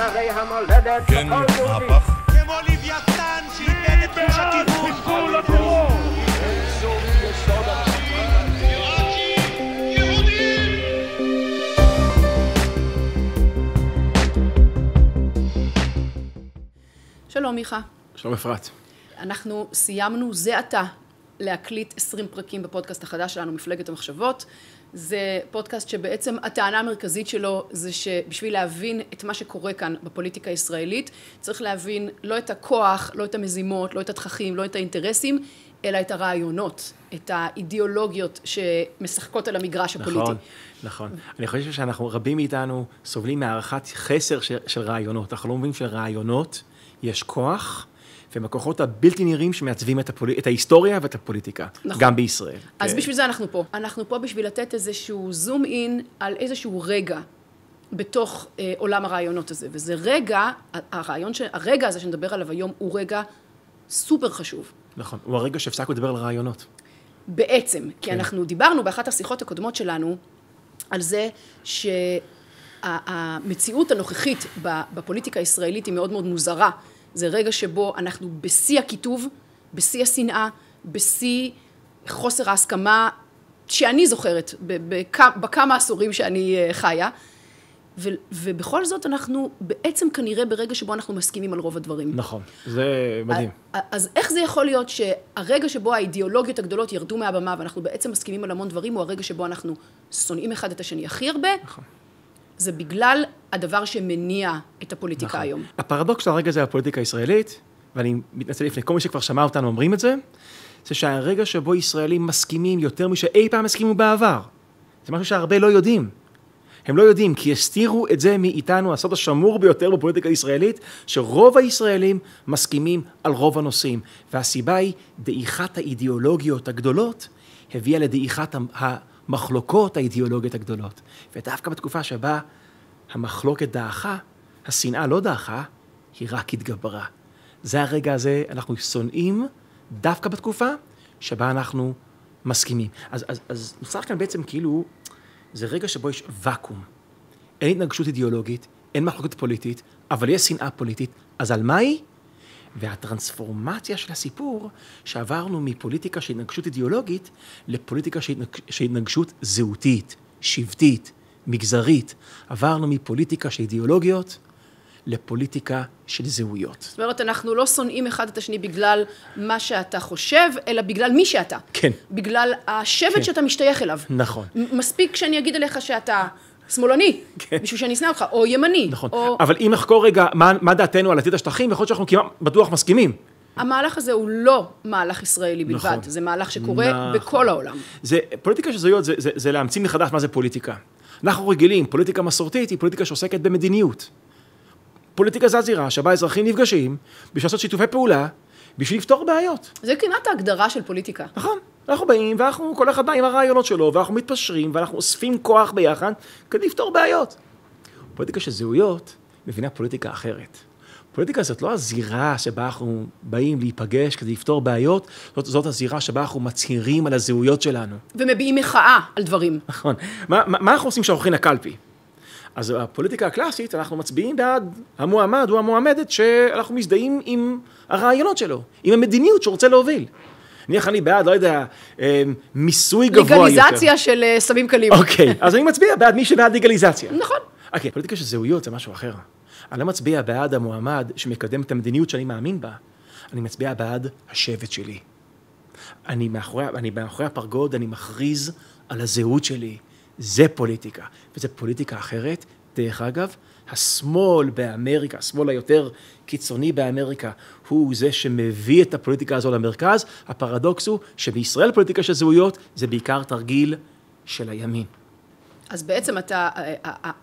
שערי המולדת כן, מהפך. כמו לוויתן שאיבד את ראש הכיוון. חיסול לטרור. איזו יסוד שלום מיכה. שלום אפרת. אנחנו סיימנו זה עתה להקליט 20 פרקים בפודקאסט החדש שלנו, מפלגת המחשבות. זה פודקאסט שבעצם הטענה המרכזית שלו זה שבשביל להבין את מה שקורה כאן בפוליטיקה הישראלית, צריך להבין לא את הכוח, לא את המזימות, לא את התככים, לא את האינטרסים, אלא את הרעיונות, את האידיאולוגיות שמשחקות על המגרש הפוליטי. נכון, נכון. אני חושב שאנחנו, רבים מאיתנו, סובלים מהערכת חסר של רעיונות. אנחנו לא מבינים שלרעיונות יש כוח, והם הכוחות הבלתי נראים שמעצבים את ההיסטוריה ואת הפוליטיקה, נכון. גם בישראל. אז בשביל זה אנחנו פה. אנחנו פה בשביל לתת איזשהו זום אין על איזשהו רגע בתוך עולם הרעיונות הזה. וזה רגע, הרגע הזה שנדבר עליו היום הוא רגע סופר חשוב. נכון, הוא הרגע שהפסקנו לדבר על רעיונות. בעצם, כי אנחנו דיברנו באחת השיחות הקודמות שלנו על זה שהמציאות הנוכחית בפוליטיקה הישראלית היא מאוד מאוד מוזרה. זה רגע שבו אנחנו בשיא הכיתוב, בשיא השנאה, בשיא חוסר ההסכמה שאני זוכרת בכמה עשורים שאני חיה, ובכל זאת אנחנו בעצם כנראה ברגע שבו אנחנו מסכימים על רוב הדברים. נכון, זה מדהים. אז איך זה יכול להיות שהרגע שבו האידיאולוגיות הגדולות ירדו מהבמה ואנחנו בעצם מסכימים על המון דברים, הוא הרגע שבו אנחנו שונאים אחד את השני הכי הרבה? נכון. זה בגלל הדבר שמניע את הפוליטיקה נכון. היום. הפרדוקס של הרגע הזה בפוליטיקה הישראלית, ואני מתנצל לפני כל מי שכבר שמע אותנו אומרים את זה, זה שהרגע שבו ישראלים מסכימים יותר משאי פעם הסכימו בעבר. זה משהו שהרבה לא יודעים. הם לא יודעים, כי הסתירו את זה מאיתנו, הסוד השמור ביותר בפוליטיקה הישראלית, שרוב הישראלים מסכימים על רוב הנושאים. והסיבה היא, דעיכת האידיאולוגיות הגדולות, הביאה לדעיכת המחלוקות האידיאולוגיות הגדולות. ודווקא בתקופה שבה המחלוקת דעכה, השנאה לא דעכה, היא רק התגברה. זה הרגע הזה, אנחנו שונאים דווקא בתקופה שבה אנחנו מסכימים. אז נוצר כאן בעצם כאילו, זה רגע שבו יש וקום. אין התנגשות אידיאולוגית, אין מחלוקת פוליטית, אבל יש שנאה פוליטית. אז על מה היא? והטרנספורמציה של הסיפור, שעברנו מפוליטיקה של התנגשות אידיאולוגית, לפוליטיקה של התנגשות זהותית, שבטית, מגזרית. עברנו מפוליטיקה של אידיאולוגיות, לפוליטיקה של זהויות. זאת אומרת, אנחנו לא שונאים אחד את השני בגלל מה שאתה חושב, אלא בגלל מי שאתה. כן. בגלל השבט שאתה משתייך אליו. נכון. מספיק שאני אגיד עליך שאתה שמאלני, בשביל שאני אשנא אותך, או ימני. נכון. אבל אם נחקור רגע מה דעתנו על עתיד השטחים, יכול להיות שאנחנו כמעט בטוח מסכימים. המהלך הזה הוא לא מהלך ישראלי בלבד, זה מהלך שקורה בכל העולם. פוליטיקה של זהויות זה להמציא מחדש מה זה פוליטיקה. אנחנו רגילים, פוליטיקה מסורתית היא פוליטיקה שעוסקת במדיניות. פוליטיקה זה הזירה שבה אזרחים נפגשים בשביל לעשות שיתופי פעולה, בשביל לפתור בעיות. זה כמעט ההגדרה של פוליטיקה. נכון. אנחנו באים כל אחד בא עם הרעיונות שלו, ואנחנו מתפשרים, ואנחנו אוספים כוח ביחד כדי לפתור בעיות. פוליטיקה של זהויות מבינה פוליטיקה אחרת. פוליטיקה זאת לא הזירה שבה אנחנו באים להיפגש כדי לפתור בעיות, זאת הזירה שבה אנחנו מצהירים על הזהויות שלנו. ומביעים מחאה על דברים. נכון. מה אנחנו עושים כשהולכים לקלפי? אז הפוליטיקה הקלאסית, אנחנו מצביעים בעד המועמד או המועמדת שאנחנו מזדהים עם הרעיונות שלו, עם המדיניות שהוא רוצה להוביל. נניח אני בעד, לא יודע, מיסוי גבוה יותר. לגליזציה של סמים קלים. אוקיי, אז אני מצביע בעד מי שבעד לגליזציה. נכון. אוקיי, פוליטיקה של זהויות זה משהו אחר. אני לא מצביע בעד המועמד שמקדם את המדיניות שאני מאמין בה. אני מצביע בעד השבט שלי. אני מאחורי הפרגוד, אני מכריז על הזהות שלי. זה פוליטיקה, וזה פוליטיקה אחרת. דרך אגב, השמאל באמריקה, השמאל היותר קיצוני באמריקה, הוא זה שמביא את הפוליטיקה הזו למרכז. הפרדוקס הוא שבישראל פוליטיקה של זהויות זה בעיקר תרגיל של הימין. אז בעצם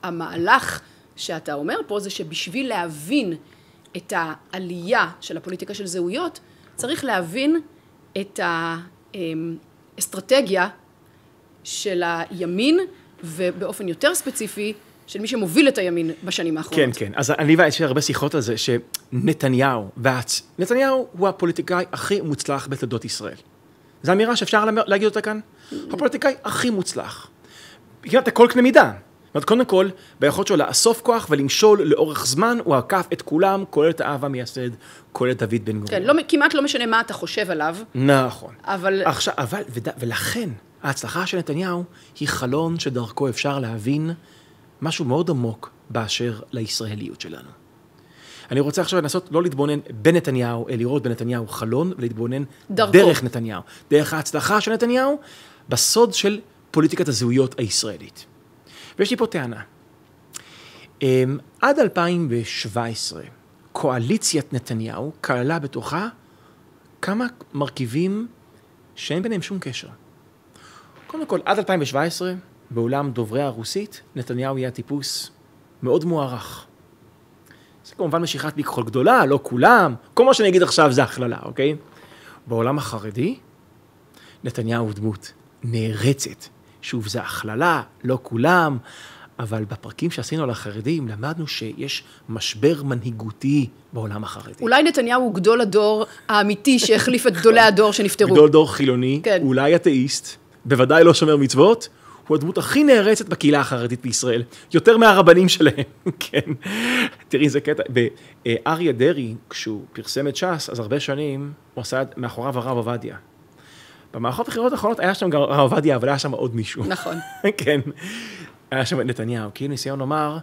המהלך שאתה אומר פה זה שבשביל להבין את העלייה של הפוליטיקה של זהויות, צריך להבין את האסטרטגיה של הימין, ובאופן יותר ספציפי, של מי שמוביל את הימין בשנים האחרונות. כן, כן. אז אני ויש הרבה שיחות על זה, שנתניהו הוא הפוליטיקאי הכי מוצלח בתולדות ישראל. זו אמירה שאפשר להגיד אותה כאן. הפוליטיקאי הכי מוצלח. כמעט הכל קנה מידה. אומרת, קודם כל, ביכולת שלו לאסוף כוח ולמשול לאורך זמן, הוא עקף את כולם, כולל את האב המייסד, כולל את דוד בן גוריון. כן, כמעט לא משנה מה אתה חושב עליו. נכון. אבל... עכשיו, ולכן, ההצלחה של נתניהו היא חלון שדרכו אפשר להבין משהו מאוד עמוק באשר לישראליות שלנו. אני רוצה עכשיו לנסות לא להתבונן בנתניהו, אלא לראות בנתניהו חלון, ולהתבונן דרך נתניהו. דרך ההצלחה של נתניהו, בסוד של פוליטיקת הזהויות הישראלית. ויש לי פה טענה. עד 2017, קואליציית נתניהו כללה בתוכה כמה מרכיבים שאין ביניהם שום קשר. קודם כל, עד 2017, בעולם דוברי הרוסית, נתניהו היה טיפוס מאוד מוערך. זה כמובן משיכת מכחול גדולה, לא כולם. כל מה שאני אגיד עכשיו זה הכללה, אוקיי? בעולם החרדי, נתניהו הוא דמות נערצת. שוב, זה הכללה, לא כולם, אבל בפרקים שעשינו על החרדים, למדנו שיש משבר מנהיגותי בעולם החרדי. אולי נתניהו הוא גדול הדור האמיתי שהחליף את גדולי הדור שנפטרו. גדול דור חילוני, כן. אולי אתאיסט, בוודאי לא שומר מצוות, הוא הדמות הכי נערצת בקהילה החרדית בישראל, יותר מהרבנים שלהם, כן. תראי, זה קטע, באריה דרעי, כשהוא פרסם את ש"ס, אז הרבה שנים הוא עשה מאחוריו הרב עובדיה. במערכות הבחירות האחרונות היה שם גם הרב עובדיה, אבל היה שם עוד מישהו. נכון. כן. היה שם את נתניהו, כאילו ניסיון לומר,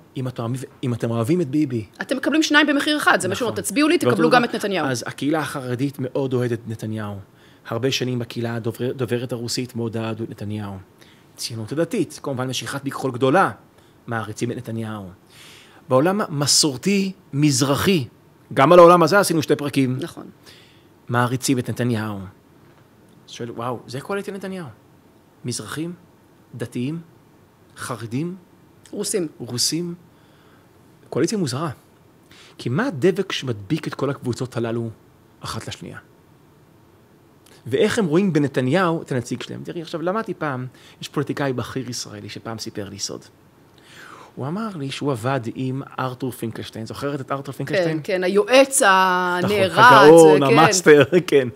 אם אתם אוהבים את ביבי. אתם מקבלים שניים במחיר אחד, זה מה שאומר, תצביעו לי, תקבלו גם את נתניהו. אז הקהילה החרדית מאוד אוהדת את נתניהו. הרבה שנים בקהילה דוברת הרוסית מאוד אוהדו את נתניהו. ציונות הדתית, כמובן משיכת מכחול גדולה, מעריצים את נתניהו. בעולם המסורתי, מזרחי, גם על העולם הזה עשינו 2 פרקים. נכון. מעריצים את נתניהו. שואל, וואו, זה קואליציה נתניהו. מזרחים, דתיים, חרדים, רוסים. קואליציה מוזרה. כי מה הדבק שמדביק את כל הקבוצות הללו אחת לשנייה? ואיך הם רואים בנתניהו את הנציג שלהם? תראי, עכשיו למדתי פעם, יש פוליטיקאי בכיר ישראלי שפעם סיפר לי סוד. הוא אמר לי שהוא עבד עם ארתור פינקלשטיין. זוכרת את ארתור פינקלשטיין? כן, היועץ הנערץ. נכון, הגאון, המאסטר, כן.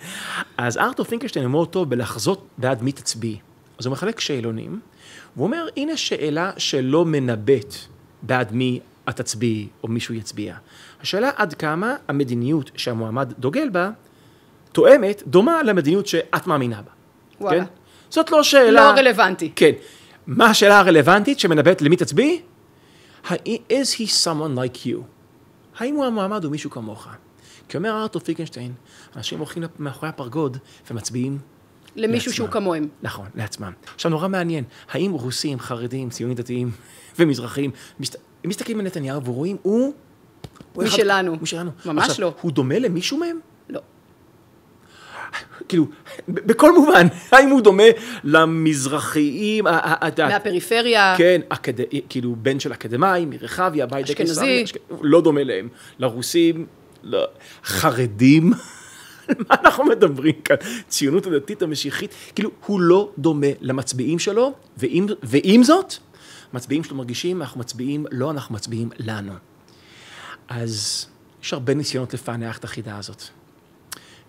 אז ארתור פינקלשטיין הוא מאוד טוב בלחזות בעד מי תצביעי. אז הוא מחלק שאלונים, והוא אומר, הנה שאלה שלא מנבט בעד מי את תצביעי או מישהו יצביע. השאלה עד כמה המדיניות שהמועמד דוגל בה, תואמת, דומה למדיניות שאת מאמינה בה. וואלה. כן? זאת לא שאלה... לא רלוונטי. כן. מה השאלה הרלוונטית שמנבט למי תצביעי? Is he someone like you? האם הוא המועמד או מישהו כמוך? כי אומר ארתור פינקלשטיין, אנשים הולכים מאחורי הפרגוד ומצביעים למישהו שהוא כמוהם. נכון, לעצמם. עכשיו נורא מעניין, האם רוסים, חרדים, ציונים דתיים ומזרחים, הם מסתכלים על נתניהו ורואים, הוא משלנו. ממש עכשיו, לא. הוא דומה למישהו מהם? לא. כאילו, בכל מובן, האם הוא דומה למזרחיים, מהפריפריה. כן, כאילו בן של אקדמיים, מרחביה, בית אשכנזי. לא דומה להם. לרוסים, חרדים, מה אנחנו מדברים כאן? ציונות הדתית המשיחית, כאילו, הוא לא דומה למצביעים שלו, ועם זאת, מצביעים שלו מרגישים, אנחנו מצביעים, לא, אנחנו מצביעים לנו. אז יש הרבה ניסיונות לפענח את החידה הזאת.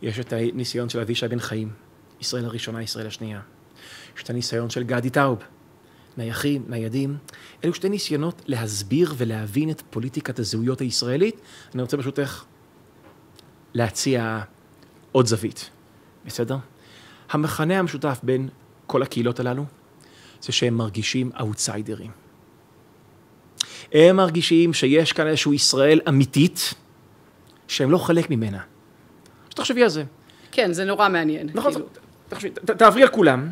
יש את הניסיון של אבישי בן חיים, ישראל הראשונה, ישראל השנייה. יש את הניסיון של גדי טאוב, ניידים. אלו 2 ניסיונות להסביר ולהבין את פוליטיקת הזהויות הישראלית. אני רוצה ברשותך להציע עוד זווית. בסדר? המכנה המשותף בין כל הקהילות הללו, זה שהם מרגישים אאוטסיידרים. הם מרגישים שיש כאן איזשהו ישראל אמיתית, שהם לא חלק ממנה. תחשבי על זה. כן, זה נורא מעניין. נכון, תעברי על כולם.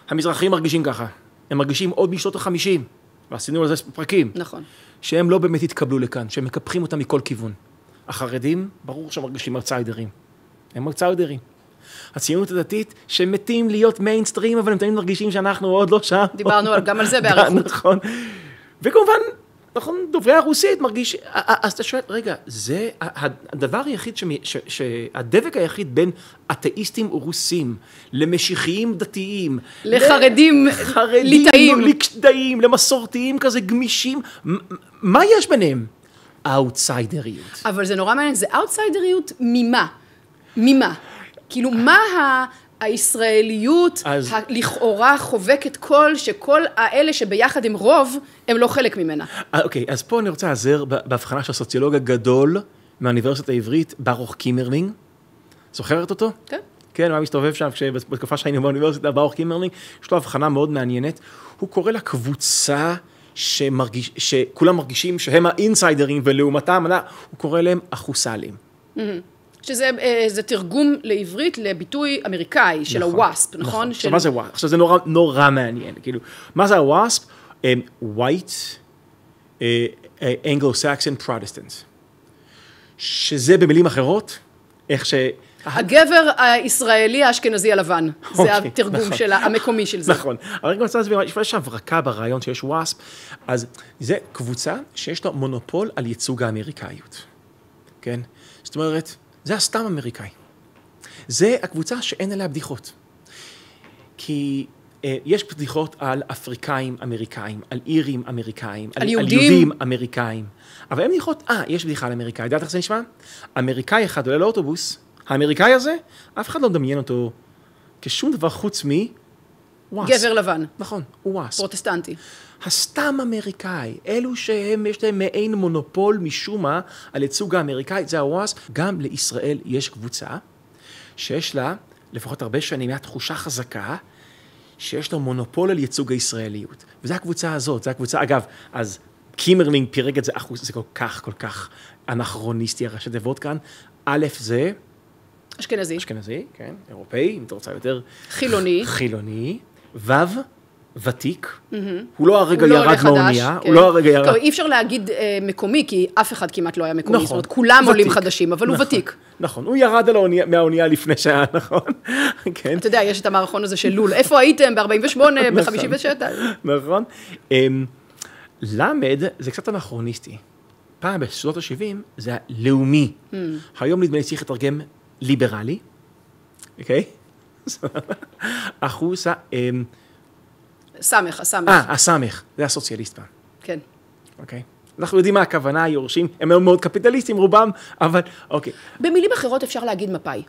המזרחים מרגישים ככה. הם מרגישים עוד משנות ה-50, ועשינו על זה פרקים. נכון. שהם לא באמת התקבלו לכאן, שהם מקפחים אותם מכל כיוון. החרדים, ברור שהם מרגישים אאוטסיידרים. הם אאוטסיידרים. הציונות הדתית, שמתים להיות מיינסטרים, אבל הם תמיד מרגישים שאנחנו עוד לא שם. דיברנו גם על זה באריכות. נכון. וכמובן, נכון, דוברי הרוסית מרגיש, אז אתה שואל, רגע, זה הדבר היחיד, הדבק היחיד בין אתאיסטים רוסים, למשיחיים דתיים, לחרדים ליטאים, למסורתיים כזה גמישים, מה יש ביניהם? האוטסיידריות. אבל זה נורא מעניין, זה אאוטסיידריות ממה? ממה? כאילו, מה הישראליות לכאורה חובקת כל, שכל האלה שביחד הם רוב, הם לא חלק ממנה. אוקיי, אז פה אני רוצה לעזר בהבחנה של הסוציולוג הגדול מהאוניברסיטה העברית, ברוך קימרלינג. זוכרת אותו? כן. כן, הוא היה מסתובב שם, בתקופה שהיינו באוניברסיטה, ברוך קימרלינג, יש לו הבחנה מאוד מעניינת. הוא קורא לה קבוצה שכולם מרגישים שהם האינסיידרים, ולעומתם, הוא קורא להם החוסלים. שזה תרגום לעברית לביטוי אמריקאי של הוואספ, נכון? עכשיו, מה זה וואספ? עכשיו, זה נורא מעניין. כאילו, מה זה הוואספ? White, Anglo-Saxon Protestant. שזה במילים אחרות, איך ש... הגבר הישראלי האשכנזי הלבן. זה התרגום המקומי של זה. נכון. אבל רגע מצא להסביר, יש הברקה ברעיון שיש וואספ, אז זה קבוצה שיש לה מונופול על ייצוג האמריקאיות. כן? זאת אומרת, זה הסתם אמריקאי. זה הקבוצה שאין עליה בדיחות. כי יש בדיחות על אפריקאים אמריקאים, על אירים אמריקאים, על יהודים אמריקאים. אבל הם בדיחות, יש בדיחה על אמריקאי. יודעת איך זה נשמע? אמריקאי אחד עולה לאוטובוס, האמריקאי הזה, אף אחד לא מדמיין אותו כשום דבר חוץ וואספ. גבר לבן. נכון, הוא וואספ. פרוטסטנטי. הסתם אמריקאי, אלו שהם, יש להם מעין מונופול משום מה על ייצוג האמריקאי, זה הוואספ. גם לישראל יש קבוצה שיש לה, לפחות הרבה שנים, תחושה חזקה, שיש לה מונופול על ייצוג הישראליות. וזו הקבוצה הזאת, זו הקבוצה, אגב, אז קימרלינג פירק את זה, זה כל כך אנכרוניסטי, הראשי תיבות כאן. א' זה... אשכנזי. אשכנזי, כן, אירופאי, אם אתה רוצה יותר... חילוני. ו' ותיק, הוא לא הרגע ירד מהאונייה, הוא לא הרגע ירד. אי אפשר להגיד מקומי, כי אף אחד כמעט לא היה מקומי, זאת אומרת, כולם עולים חדשים, אבל הוא ותיק. נכון, הוא ירד מהאונייה לפני שעה, נכון? אתה יודע, יש את המערכון הזה של לול, איפה הייתם ב-48, ב-57? נכון. למד, זה קצת אנכרוניסטי. פעם בשנות ה-70 זה היה לאומי. היום נדמה לי צריך לתרגם ליברלי, אוקיי? אחוז הסמך. הסמך, זה הסוציאליסט פעם. כן. אוקיי. אנחנו יודעים מה הכוונה, היורשים, הם מאוד קפיטליסטים רובם, אבל אוקיי. במילים אחרות אפשר להגיד מפאי.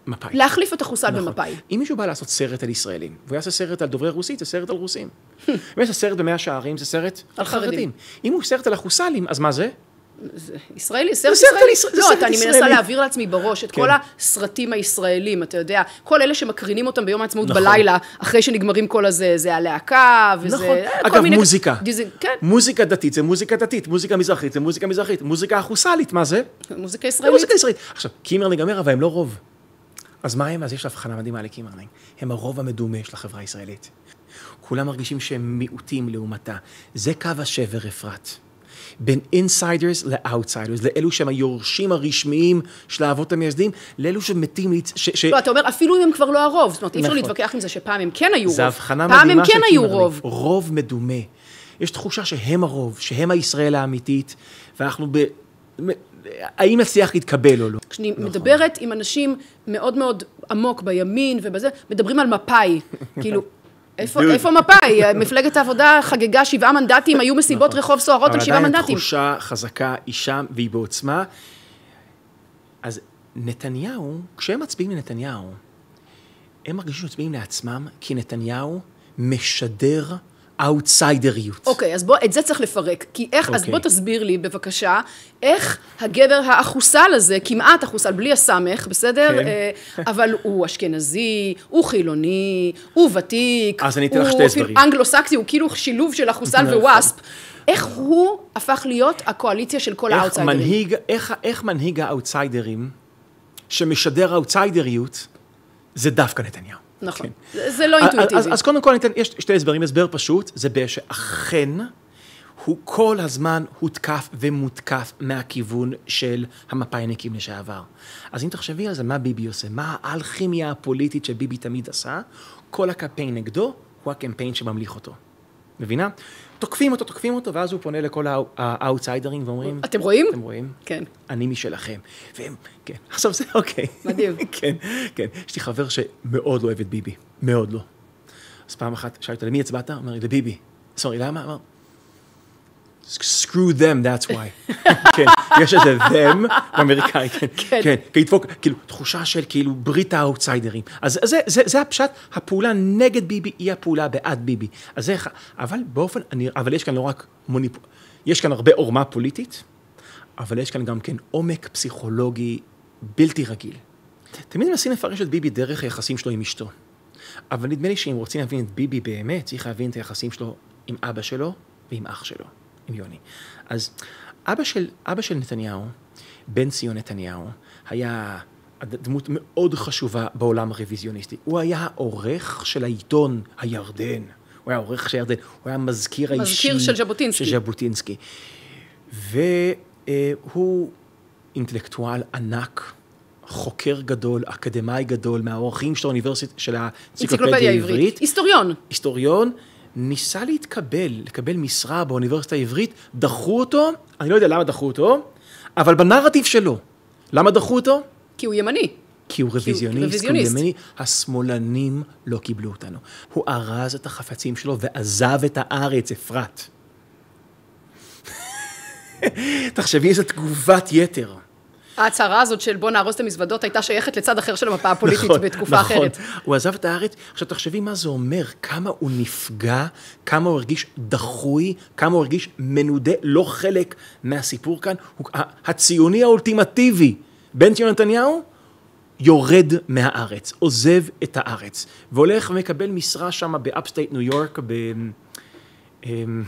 מפאי. להחליף את החוסל במפאי. אם מישהו בא לעשות סרט על ישראלים, והוא יעשה סרט על דוברי רוסית, זה סרט על רוסים. אם יש סרט במאה שערים, זה סרט על חרדים. אם הוא סרט על החוסלים, אז מה זה? ישראלי, סרט ישראלי. לא, אני מנסה להעביר לעצמי בראש את כל הסרטים הישראלים, אתה יודע, כל אלה שמקרינים אותם ביום העצמאות בלילה, אחרי שנגמרים כל הזה, זה הלהקה, וזה... אגב, מוזיקה. מוזיקה דתית, זה מוזיקה דתית, מוזיקה מזרחית, זה מוזיקה מזרחית, מוזיקה החוסלית, מה זה? מוזיקה ישראלית. עכשיו, קימרלינג אומר, אבל הם לא רוב. אז מה הם? אז יש הבחנה מדהימה לקימרלינג. הם הרוב המדומה של החברה הישראלית. כולם מרגישים שהם מיעוטים לעומתה. זה קו השבר אפרת. בין אינסיידרס לאוטסיידרס, לאלו שהם היורשים הרשמיים של האבות המייסדים, לאלו שמתים... לא, אתה אומר, אפילו אם הם כבר לא הרוב, זאת אומרת, אי אפשר להתווכח עם זה שפעם הם כן היו רוב. זה הבחנה מדהימה של קימרלינג. רוב. רוב מדומה. יש תחושה שהם הרוב, שהם הישראל האמיתית, ואנחנו האם נצליח להתקבל או לא? כשאני מדברת עם אנשים מאוד מאוד עמוק בימין ובזה, מדברים על מפאי, כאילו... איפה מפאי? מפלגת העבודה חגגה 7 מנדטים, היו מסיבות רחוב סוערות על 7 מנדטים. אבל עדיין תחושה חזקה, היא שם והיא בעוצמה. אז נתניהו, כשהם מצביעים לנתניהו, הם מרגישים שמצביעים לעצמם, כי נתניהו משדר אאוטסיידריות. אוקיי, אז את זה צריך לפרק. כי איך, אז בוא תסביר לי בבקשה, איך הגבר האחוסל הזה, כמעט אחוסל, בלי הסמך, בסדר? אבל הוא אשכנזי, הוא חילוני, הוא ותיק, אז אני אתן לך שתי הסברים. הוא אנגלו-סקסי, הוא כאילו שילוב של אחוסל ווואספ. איך הוא הפך להיות הקואליציה של כל האאוטסיידרים? איך מנהיג האאוטסיידרים, שמשדר האאוטסיידריות, זה דווקא נתניהו. נכון, זה לא אינטואיטיבי. אז קודם כל, יש שתי הסברים, הסבר פשוט, זה שאכן הוא כל הזמן הותקף ומותקף מהכיוון של המפאיניקים לשעבר. אז אם תחשבי על זה, מה ביבי עושה? מה האלכימיה הפוליטית שביבי תמיד עשה? כל הקמפיין נגדו הוא הקמפיין שממליך אותו. מבינה? תוקפים אותו, ואז הוא פונה לכל האאוטסיידרים ואומרים... אתם רואים? אתם רואים? כן. אני משלכם. והם, כן. עכשיו זה אוקיי. מדהים. כן. יש לי חבר שמאוד לא אוהב את ביבי. מאוד לא. אז פעם אחת שאלתי, למי הצבעת? אמר לי, לביבי. סורי, למה? אמר, screw them, that's why. כן, יש איזה them באמריקאי, כן, כאילו, תחושה של כאילו ברית האוטסיידרים. אז זה הפשט, הפעולה נגד ביבי היא הפעולה בעד ביבי. אז זה, אבל יש כאן לא רק יש כאן הרבה עורמה פוליטית, אבל יש כאן גם כן עומק פסיכולוגי בלתי רגיל. תמיד מנסים לפרש את ביבי דרך היחסים שלו עם אשתו. אבל נדמה לי שאם רוצים להבין את ביבי באמת, צריך להבין את היחסים שלו עם אבא שלו ועם אח שלו, עם יוני. אז אבא של נתניהו, בן ציון נתניהו, היה דמות מאוד חשובה בעולם הרוויזיוניסטי. הוא היה העורך של העיתון הירדן. הוא היה עורך של הירדן. הוא היה מזכיר האישי. מזכיר של ז'בוטינסקי. והוא אינטלקטואל ענק, חוקר גדול, אקדמאי גדול, מהעורכים של האוניברסיטה, של האנציקלופדיה העברית. היסטוריון, ניסה לקבל משרה באוניברסיטה העברית, דחו אותו, אני לא יודע למה דחו אותו, אבל בנרטיב שלו, למה דחו אותו? כי הוא ימני. כי הוא רוויזיוניסט, כי הוא ימני, השמאלנים לא קיבלו אותנו. הוא ארז את החפצים שלו ועזב את הארץ, אפרת. תחשבי איזו תגובת יתר. ההצהרה הזאת של בוא נהרוס את המזוודות הייתה שייכת לצד אחר של המפה הפוליטית בתקופה אחרת. הוא עזב את הארץ. עכשיו תחשבי מה זה אומר, כמה הוא נפגע, כמה הוא הרגיש דחוי, כמה הוא הרגיש מנודה, לא חלק מהסיפור כאן. הציוני האולטימטיבי, בן ציון נתניהו, יורד מהארץ, עוזב את הארץ, והולך ומקבל משרה שם באפסטייט ניו יורק,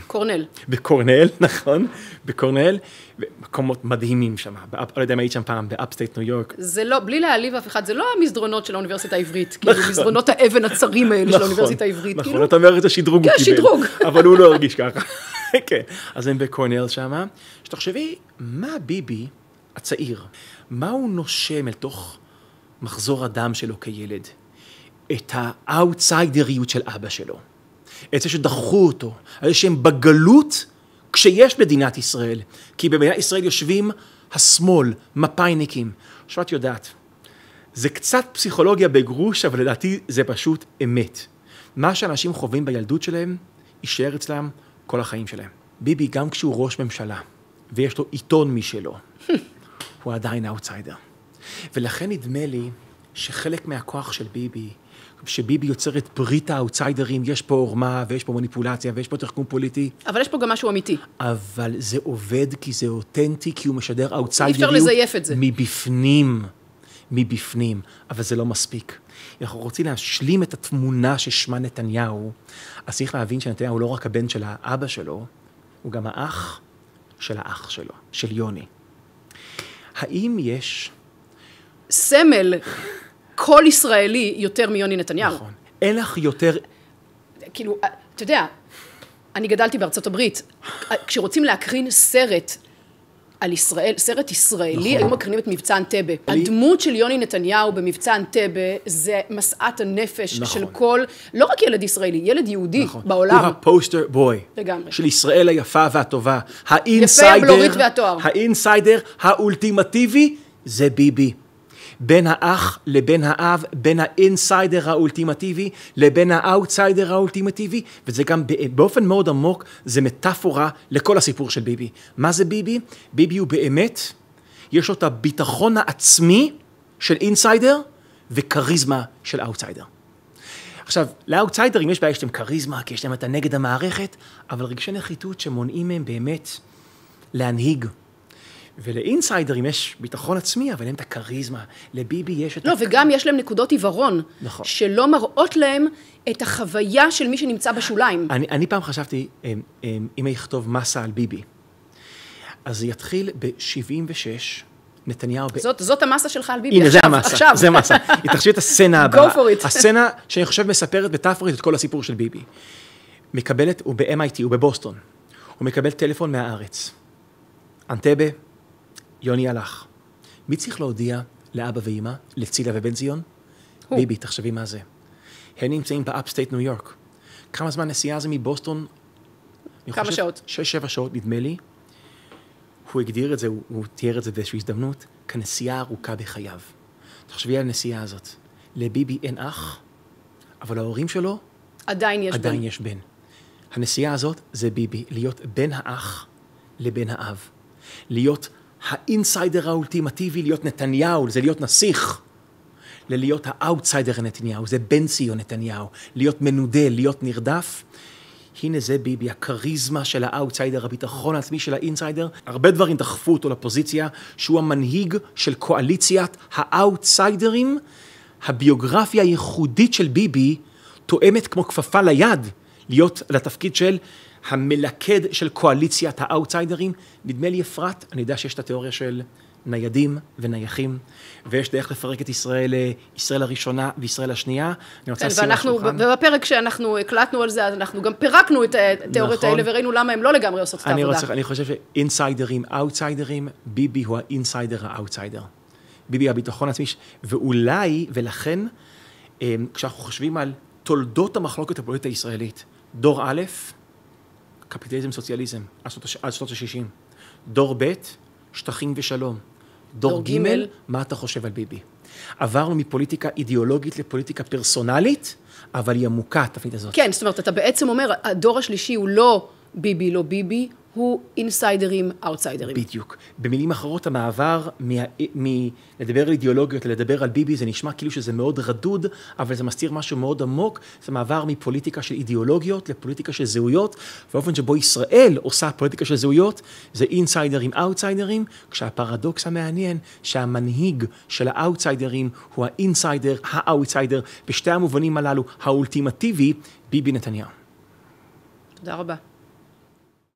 קורנל. בקורנל, נכון, בקורנל, מקומות מדהימים שם, לא יודע אם היית שם פעם, באפסטייט ניו יורק. זה לא, בלי להעליב אף אחד, זה לא המסדרונות של האוניברסיטה העברית, כאילו מסדרונות האבן הצרים האלה של האוניברסיטה העברית. נכון, אתה אומר את השדרוג הוא קיבל. כן, שדרוג. אבל הוא לא הרגיש ככה. כן, אז הם בקורנל שם, שתחשבי, מה ביבי הצעיר, מה הוא נושם אל תוך מחזור הדם שלו כילד? את האוטסיידריות של אבא שלו. את זה שדחו אותו, על זה שהם בגלות כשיש מדינת ישראל. כי במדינת ישראל יושבים השמאל, מפאיניקים. עכשיו את יודעת, זה קצת פסיכולוגיה בגרוש, אבל לדעתי זה פשוט אמת. מה שאנשים חווים בילדות שלהם, יישאר אצלם כל החיים שלהם. ביבי, גם כשהוא ראש ממשלה, ויש לו עיתון משלו, הוא עדיין האוטסיידר. ולכן נדמה לי שחלק מהכוח של ביבי, שביבי יוצר את ברית האוטסיידרים, יש פה עורמה, ויש פה מניפולציה, ויש פה תחכום פוליטי. אבל יש פה גם משהו אמיתי. אבל זה עובד כי זה אותנטי, כי הוא משדר האוטסיידריות. אי אפשר לזייף את זה. מבפנים. אבל זה לא מספיק. אנחנו רוצים להשלים את התמונה ששמה נתניהו, אז צריך להבין שנתניהו הוא לא רק הבן של האבא שלו, הוא גם האח של האח שלו, של יוני. האם יש סמל כל ישראלי יותר מיוני נתניהו? נכון. אין לך יותר... כאילו, אתה יודע, אני גדלתי בארצות הברית, כשרוצים להקרין סרט על ישראל, סרט ישראלי, היו מקרינים את מבצע אנטבה. הדמות של יוני נתניהו במבצע אנטבה זה מסעת הנפש של כל, לא רק ילד ישראלי, ילד יהודי בעולם. הוא הפוסטר בוי. לגמרי. של ישראל היפה והטובה. יפה, הבלורית והתואר. האינסיידר האולטימטיבי זה ביבי. בין האח לבין האב, בין האינסיידר האולטימטיבי לבין האוטסיידר האולטימטיבי, וזה גם באופן מאוד עמוק, זה מטאפורה לכל הסיפור של ביבי. מה זה ביבי? ביבי הוא באמת, יש לו את הביטחון העצמי של אינסיידר, וכריזמה של אוטסיידר. עכשיו, לאוטסיידרים יש בעיה שאתם כריזמה, כי יש להם את הנגד המערכת, אבל רגשי נחיתות שמונעים מהם באמת להנהיג. ולאינסיידרים יש ביטחון עצמי, אבל אין את הכריזמה. לביבי יש את... לא, וגם יש להם נקודות עיוורון, נכון. שלא מראות להם את החוויה של מי שנמצא בשוליים. אני פעם חשבתי, אם אני אכתוב מסה על ביבי, אז זה יתחיל ב-76, נתניהו... זאת המסה שלך על ביבי. הנה, זה המסה, זה המסה. תחשבי את הסצנה הבאה. Go for it. הסצנה שאני חושב מספרת מטאפורית את כל הסיפור של ביבי. מקבלת, הוא ב-MIT, הוא בבוסטון. הוא מקבל טלפון מהארץ. אנטבה, יוני הלך. מי צריך להודיע לאבא ואמא, לצילה ובן ציון? ביבי, תחשבי מה זה. הם נמצאים באפסטייט ניו יורק. כמה זמן נסיעה זה מבוסטון? כמה שעות? 6-7 שעות, נדמה לי. הוא הגדיר את זה, הוא תיאר את זה באיזושהי הזדמנות, כנסיעה ארוכה בחייו. תחשבי על הנסיעה הזאת. לביבי אין אח, אבל ההורים שלו עדיין יש בן. הנסיעה הזאת זה ביבי, להיות בן האח לבן האב. להיות האינסיידר האולטימטיבי, להיות נתניהו, זה להיות נסיך. להיות האוטסיידר נתניהו, זה בן ציון נתניהו. להיות מנודל, להיות נרדף. הנה זה ביבי, הכריזמה של האוטסיידר, הביטחון העצמי של האינסיידר. הרבה דברים דחפו אותו לפוזיציה, שהוא המנהיג של קואליציית האוטסיידרים. הביוגרפיה הייחודית של ביבי תואמת כמו כפפה ליד, להיות לתפקיד של המלכד של קואליציית האוטסיידרים. נדמה לי אפרת, אני יודע שיש את התיאוריה של ניידים ונייחים, ויש דרך לפרק את ישראל הראשונה וישראל השנייה. אני רוצה לשים לשולחן. ובפרק שאנחנו הקלטנו על זה, אנחנו גם פירקנו את התיאוריות האלה, וראינו למה הם לא לגמרי עושות את העבודה. אני חושב שאינסיידרים, אוטסיידרים, ביבי הוא האינסיידר האוטסיידר. ביבי הביטחון העצמי, ואולי, ולכן, כשאנחנו חושבים על תולדות המחלוקת הפוליטית הישראלית, דור א', קפיטליזם, סוציאליזם, עד שנות ה-60. דור ב', שטחים ושלום. דור ג', מה אתה חושב על ביבי? עברנו מפוליטיקה אידיאולוגית לפוליטיקה פרסונלית, אבל היא עמוקה, התפנית הזאת. כן, זאת אומרת, אתה בעצם אומר, הדור השלישי הוא לא ביבי, לא ביבי, הוא אינסיידרים, אאוטסיידרים. בדיוק. במילים אחרות, המעבר מלדבר על אידיאולוגיות, לדבר על ביבי, זה נשמע כאילו שזה מאוד רדוד, אבל זה מסתיר משהו מאוד עמוק. זה מעבר מפוליטיקה של אידיאולוגיות לפוליטיקה של זהויות, והאופן שבו ישראל עושה פוליטיקה של זהויות, זה אינסיידרים, אאוטסיידרים, כשהפרדוקס המעניין, שהמנהיג של האאוטסיידרים הוא האינסיידר, האאוטסיידר, בשתי המובנים הללו, האולטימטיבי, ביבי נתניהו. תודה רבה.